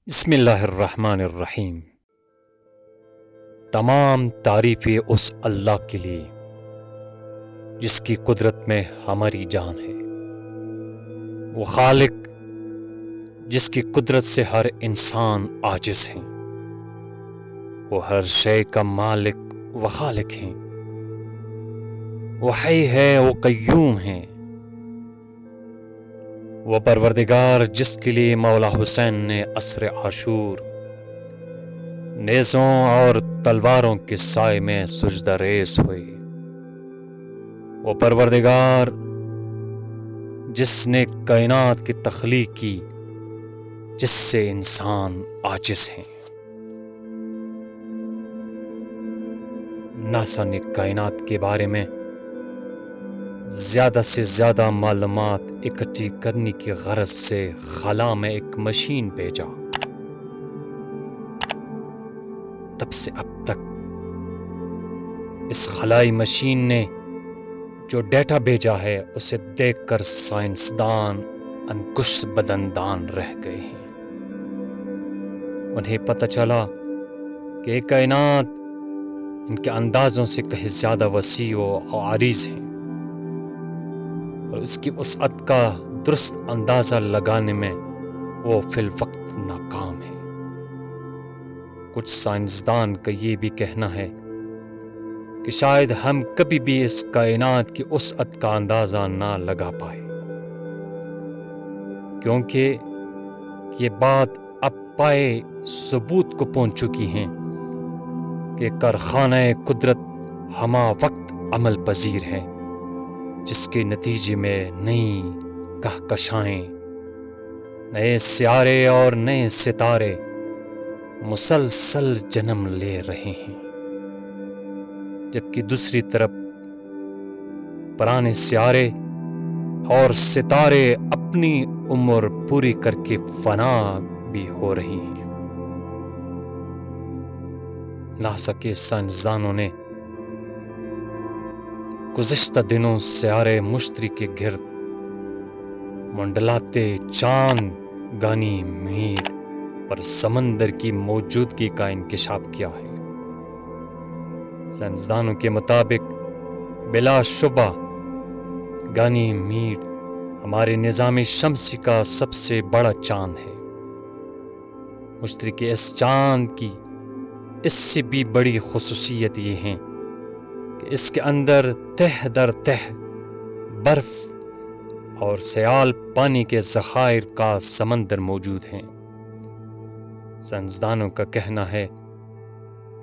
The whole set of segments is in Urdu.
بسم اللہ الرحمن الرحیم۔ تمام تعریفیں اس اللہ کے لیے جس کی قدرت میں ہماری جان ہے، وہ خالق جس کی قدرت سے ہر انسان عاجز ہے، وہ ہر شے کا مالک و خالق ہیں، وہ حی ہے، وہ قیوم ہے، وہ پروردگار جس کے لیے مولا حسین نے عصر عاشور نیزوں اور تلواروں کے سائے میں سجدہ ریز ہوئے، وہ پروردگار جس نے کائنات کی تخلیق کی جس سے انسان عاجز ہیں۔ ناسا نے کائنات کے بارے میں زیادہ سے زیادہ معلومات اکٹھی کرنے کی غرض سے خلا میں ایک مشین بھیجا۔ تب سے اب تک اس خلائی مشین نے جو ڈیٹا بھیجا ہے اسے دیکھ کر سائنسدان انکش بدندان رہ گئے ہیں۔ انہیں پتہ چلا کہ یہ کائنات ان کے اندازوں سے کہیں زیادہ وسیع و عریض ہے، اور اس کی وسعت کا درست اندازہ لگانے میں وہ فی الوقت ناکام ہے۔ کچھ سائنسدان کا یہ بھی کہنا ہے کہ شاید ہم کبھی بھی اس کائنات کی وسعت کا اندازہ نہ لگا پائے، کیونکہ یہ بات اب پائے ثبوت کو پہنچ چکی ہے کہ کارخانہ قدرت ہمہ وقت عمل پذیر ہے، جس کے نتیجے میں نئی کہکشائیں، نئے سیارے اور نئے ستارے مسلسل جنم لے رہے ہیں، جبکہ دوسری طرف پرانے سیارے اور ستارے اپنی عمر پوری کر کے فنا بھی ہو رہی ہیں۔ ناسا کے سائنسدانوں نے گزشتہ دنوں سیارے مشتری کے گرد منڈلاتے چاند گانی میڈ پر سمندر کی موجودگی کا انکشاف کیا ہے۔ سائنسدانوں کے مطابق بلا شبہ گانی میڈ ہمارے نظام شمسی کا سب سے بڑا چاند ہے۔ مشتری کے اس چاند کی اس سے بھی بڑی خصوصیت یہ ہے کہ اس کے اندر تہ در تہ برف اور سیال پانی کے ذخائر کا سمندر موجود ہیں۔ سائنسدانوں کا کہنا ہے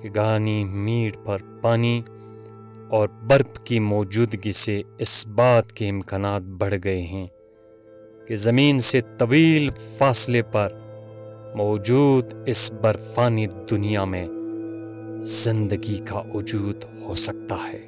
کہ گانی میڈ پر پانی اور برف کی موجودگی سے اس بات کے امکانات بڑھ گئے ہیں کہ زمین سے طویل فاصلے پر موجود اس برفانی دنیا میں زندگی کا وجود ہو سکتا ہے۔